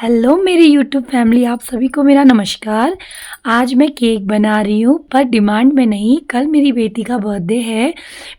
Hello मेरी YouTube family, आप सभी को मेरा नमस्कार। आज मैं केक बना रही हूँ पर डिमांड में नहीं। कल मेरी बेटी का बर्थडे है।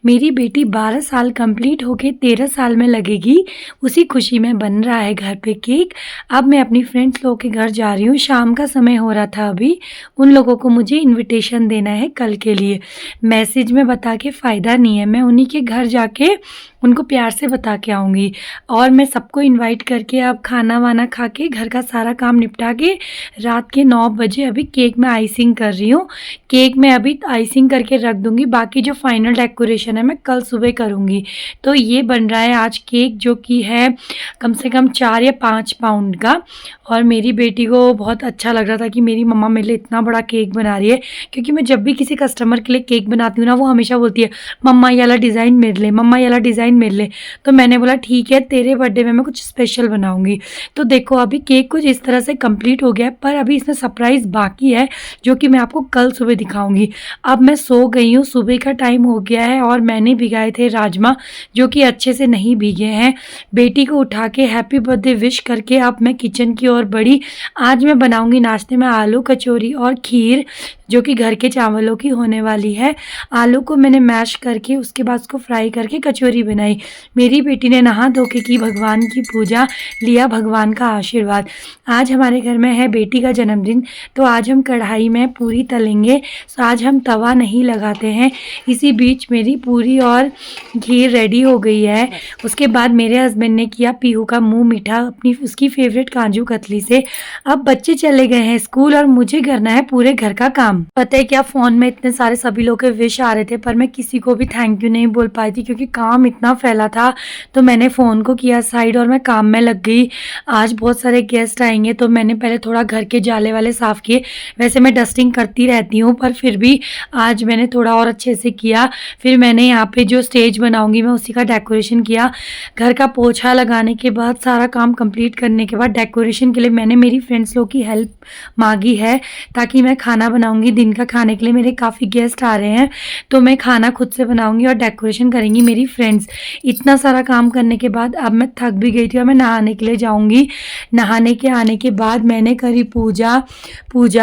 मेरी बेटी 12 साल कंप्लीट होके 13 साल में लगेगी। उसी खुशी में बन रहा है घर पे केक। अब मैं अपनी फ्रेंड्स लोगों के घर जा रही हूँ। शाम का समय हो रहा था अभी। उन लोगों को मुझे इन्विटेशन देना है कल के लिए। मैसेज में बता के फ़ायदा नहीं है, मैं उन्हीं के घर जाके उनको प्यार से बता के आऊँगी। और मैं सबको इनवाइट करके अब खाना वाना खा के घर का सारा काम निपटा के रात के 9 बजे अभी केक में आइसिंग कर रही हूँ। केक में अभी आइसिंग करके रख दूँगी, बाकी जो फाइनल डेकोरेशन है मैं कल सुबह करूँगी। तो ये बन रहा है आज केक, जो कि है कम से कम 4 या 5 पाउंड का। और मेरी बेटी को बहुत अच्छा लग रहा था कि मेरी मम्मा मेरे लिए इतना बड़ा केक बना रही है, क्योंकि मैं जब भी किसी कस्टमर के लिए केक बनाती हूँ ना, वो हमेशा बोलती है मम्मा ये वाला डिज़ाइन मेरे लिए, मम्मा ये वाला डिज़ाइन मेरे लिए। तो मैंने बोला ठीक है, तेरे बर्थडे में मैं कुछ स्पेशल बनाऊंगी। तो देखो अभी केक कुछ इस तरह से कंप्लीट हो गया है, पर अभी इसमें सरप्राइज़ बाकी है जो कि मैं आपको कल सुबह दिखाऊंगी। अब मैं सो गई हूँ, सुबह का टाइम हो गया है और मैंने भिगाए थे राजमा, जो कि अच्छे से नहीं भीगे हैं। बेटी को उठा के हैप्पी बर्थडे विश करके अब मैं किचन की ओर बढ़ी। आज मैं बनाऊंगी नाश्ते में आलू कचौरी और खीर, जो कि घर के चावलों की होने वाली है। आलू को मैंने मैश करके उसके बाद उसको फ्राई करके कचौरी बनाई। मेरी बेटी ने नहा धो के की भगवान की पूजा, लिया भगवान का आशीर्वाद। आज हमारे घर में है बेटी का जन्मदिन, तो आज हम कढ़ाई में पूरी तलेंगे। तो आज हम तवा नहीं लगाते हैं। इसी बीच मेरी पूरी और खीर रेडी हो गई है। उसके बाद मेरे हस्बैंड ने किया पीहू का मुंह मीठा अपनी उसकी फेवरेट काजू कतली से। अब बच्चे चले गए हैं स्कूल और मुझे करना है पूरे घर का काम। पता है क्या, फ़ोन में इतने सारे सभी लोग के विश आ रहे थे, पर मैं किसी को भी थैंक यू नहीं बोल पाई थी क्योंकि काम इतना फैला था। तो मैंने फ़ोन को किया साइड और मैं काम में लग गई। आज बहुत सारे गेस्ट आएंगे, तो मैंने पहले थोड़ा घर के जाले वाले साफ़ किए। वैसे मैं डस्टिंग करती रहती हूँ, पर फिर भी आज मैंने थोड़ा और अच्छे से किया। फिर मैंने यहाँ पे जो स्टेज बनाऊँगी मैं उसी का डेकोरेशन किया। घर का पोछा लगाने के बाद, सारा काम कंप्लीट करने के बाद, डेकोरेशन के लिए मैंने मेरी फ्रेंड्स लोग की हेल्प मांगी है, ताकि मैं खाना बनाऊँगी। दिन का खाने के लिए मेरे काफ़ी गेस्ट आ रहे हैं, तो मैं खाना खुद से बनाऊंगी और डेकोरेशन करेंगी मेरी फ्रेंड्स। इतना सारा काम करने के बाद अब मैं थक भी गई थी और मैं नहाने के लिए जाऊंगी। नहाने के आने के बाद मैंने करी पूजा।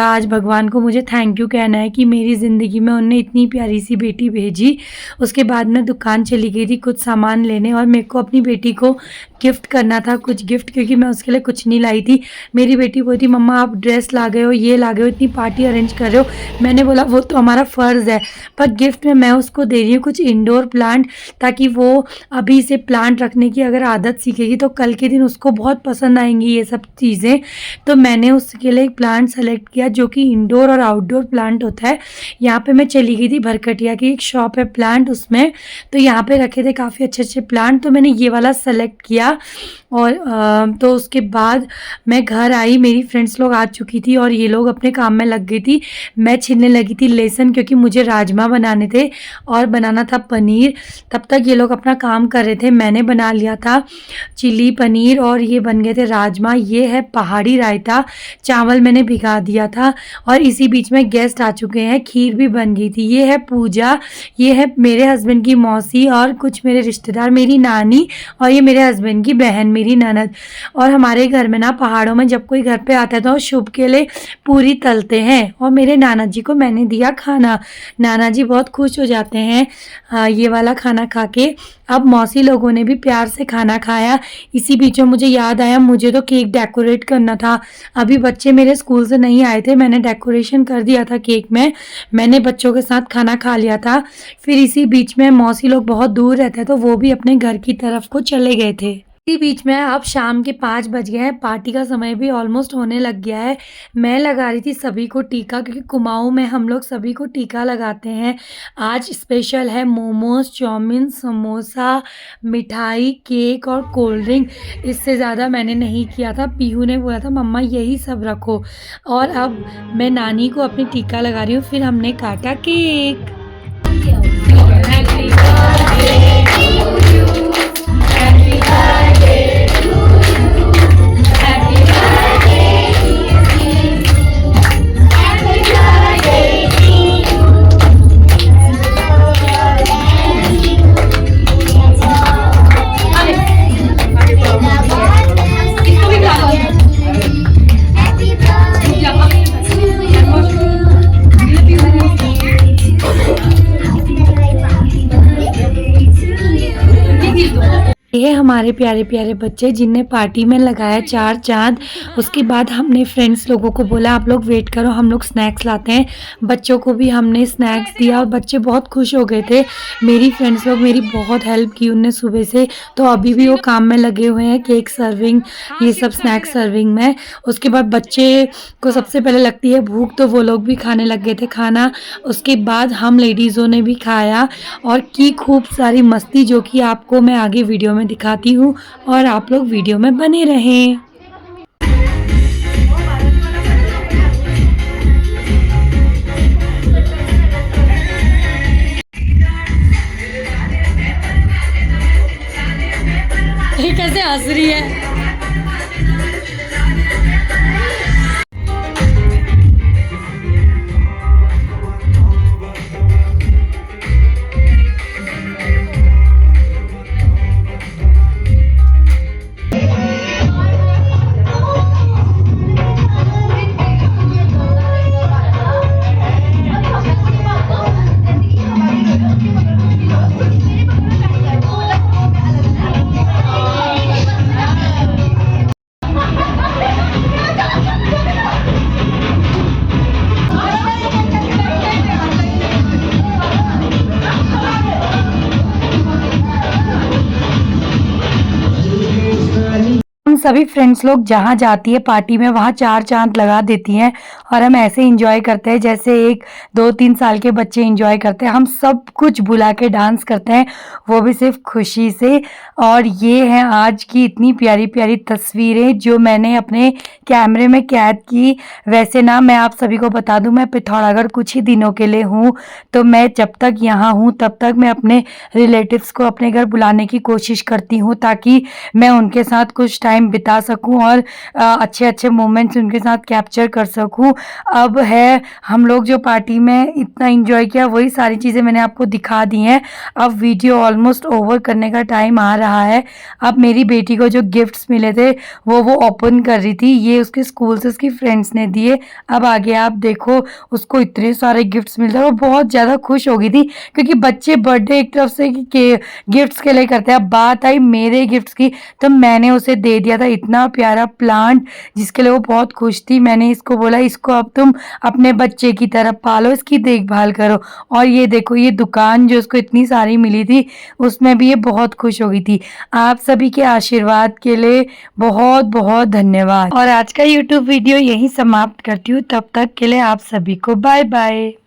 आज भगवान को मुझे थैंक यू कहना है कि मेरी ज़िंदगी में उनने इतनी प्यारी सी बेटी भेजी। उसके बाद मैं दुकान चली गई थी कुछ सामान लेने, और मेरे को अपनी बेटी को गिफ्ट करना था कुछ गिफ्ट, क्योंकि मैं उसके लिए कुछ नहीं लाई थी। मेरी बेटी बोलती मम्मा आप ड्रेस ला गए हो, ये ला गए हो, इतनी पार्टी अरेंज कर रहे हो। मैंने बोला वो तो हमारा फ़र्ज़ है, पर गिफ्ट में मैं उसको दे रही हूँ कुछ इंडोर प्लांट, ताकि वो अभी से प्लांट रखने की अगर आदत सीखेगी तो कल के दिन उसको बहुत पसंद आएंगी ये सब चीज़ें। तो मैंने उसके लिए एक प्लांट सेलेक्ट किया जो कि इंडोर और आउटडोर प्लांट होता है। यहाँ पे मैं चली गई थी भरकटिया की एक शॉप है प्लांट उसमें, तो यहाँ पे रखे थे काफ़ी अच्छे अच्छे प्लांट, तो मैंने ये वाला सेलेक्ट किया। और तो उसके बाद मैं घर आई, मेरी फ्रेंड्स लोग आ चुकी थी और ये लोग अपने काम में लग गई थी। मैं छीलने लगी थी लहसुन, क्योंकि मुझे राजमा बनाने थे और बनाना था पनीर। तब तक ये लोग अपना काम कर रहे थे। मैंने बना लिया था चिली पनीर और ये बन गए थे राजमा। ये है पहाड़ी रायता, चावल मैंने भिगा दिया था। और इसी बीच में गेस्ट आ चुके हैं, खीर भी बन गई थी। ये है पूजा, ये है मेरे हस्बैंड की मौसी और कुछ मेरे रिश्तेदार, मेरी नानी और ये मेरे हस्बैंड की बहन मेरी ननद। और हमारे घर में ना पहाड़ों में जब कोई घर पे आता है तो शुभ के लिए पूरी तलते हैं, और मेरे नाना जी को मैंने दिया खाना। नाना जी बहुत खुश हो जाते हैं ये वाला खाना खा के। अब मौसी लोगों ने भी प्यार से खाना खाया। इसी बीच में मुझे याद आया मुझे तो केक डेकोरेट करना था। अभी बच्चे मेरे स्कूल से नहीं आए थे, मैंने डेकोरेशन कर दिया था केक में। मैंने बच्चों के साथ खाना खा लिया था। फिर इसी बीच में मौसी लोग बहुत दूर रहते हैं, तो वो भी अपने घर की तरफ को चले गए थे। इसी बीच में अब शाम के 5 बज गए हैं, पार्टी का समय भी ऑलमोस्ट होने लग गया है। मैं लगा रही थी सभी को टीका, क्योंकि कुमाऊं में हम लोग सभी को टीका लगाते हैं। आज स्पेशल है मोमोज, चाउमीन, समोसा, मिठाई, केक और कोल्ड ड्रिंक। इससे ज़्यादा मैंने नहीं किया था। पीहू ने बोला था मम्मा यही सब रखो। और अब मैं नानी को अपनी टीका लगा रही हूँ। फिर हमने काटा केक। हमारे प्यारे प्यारे बच्चे जिनने पार्टी में लगाया 4 चाँद। उसके बाद हमने फ्रेंड्स लोगों को बोला आप लोग वेट करो, हम लोग स्नैक्स लाते हैं। बच्चों को भी हमने स्नैक्स दिया और बच्चे बहुत खुश हो गए थे। मेरी फ्रेंड्स लोग मेरी बहुत हेल्प की उनने सुबह से, तो अभी भी वो काम में लगे हुए हैं, केक सर्विंग, ये सब स्नैक्स सर्विंग में। उसके बाद बच्चे को सबसे पहले लगती है भूख, तो वो लोग भी खाने लग गए थे खाना। उसके बाद हम लेडीज़ों ने भी खाया और की खूब सारी मस्ती, जो कि आपको मैं आगे वीडियो में दिखाती हूँ और आप लोग वीडियो में बने रहें। ये कैसे हंस रही है। हम सभी फ्रेंड्स लोग जहाँ जाती है पार्टी में वहाँ 4 चाँद लगा देती हैं और हम ऐसे एंजॉय करते हैं जैसे 1-2-3 साल के बच्चे एंजॉय करते हैं। हम सब कुछ भुला के डांस करते हैं, वो भी सिर्फ खुशी से। और ये हैं आज की इतनी प्यारी प्यारी तस्वीरें जो मैंने अपने कैमरे में कैद की। वैसे ना मैं आप सभी को बता दूं, मैं पिथौरागढ़ कुछ ही दिनों के लिए हूँ, तो मैं जब तक यहाँ हूँ तब तक मैं अपने रिलेटिव्स को अपने घर बुलाने की कोशिश करती हूँ ताकि मैं उनके साथ कुछ टाइम बिता सकूं और अच्छे अच्छे मोमेंट्स उनके साथ कैप्चर कर सकूं। अब है हम लोग जो पार्टी में इतना एंजॉय किया वही सारी चीज़ें मैंने आपको दिखा दी हैं। अब वीडियो ऑलमोस्ट ओवर करने का टाइम आ रहा है। अब मेरी बेटी को जो गिफ्ट्स मिले थे वो ओपन कर रही थी। ये उसके स्कूल से उसकी फ्रेंड्स ने दिए। अब आगे आप देखो, उसको इतने सारे गिफ्ट्स मिलते हैं, वो बहुत ज़्यादा खुश हो गई थी क्योंकि बच्चे बर्थडे एक तरफ से गिफ्ट्स के लिए करते हैं। अब बात आई मेरे गिफ्ट्स की, तो मैंने उसे दे दिया था इतना प्यारा प्लांट जिसके लिए वो बहुत खुश थी। मैंने इसको बोला इसको अब तुम अपने बच्चे की तरह पालो, इसकी देखभाल करो। और ये देखो ये दुकान जो उसको इतनी सारी मिली थी उसमें भी ये बहुत खुश हो गई थी। आप सभी के आशीर्वाद के लिए बहुत बहुत धन्यवाद। और आज का यूट्यूब वीडियो यहीं समाप्त करती हूँ। तब तक के लिए आप सभी को बाय बाय।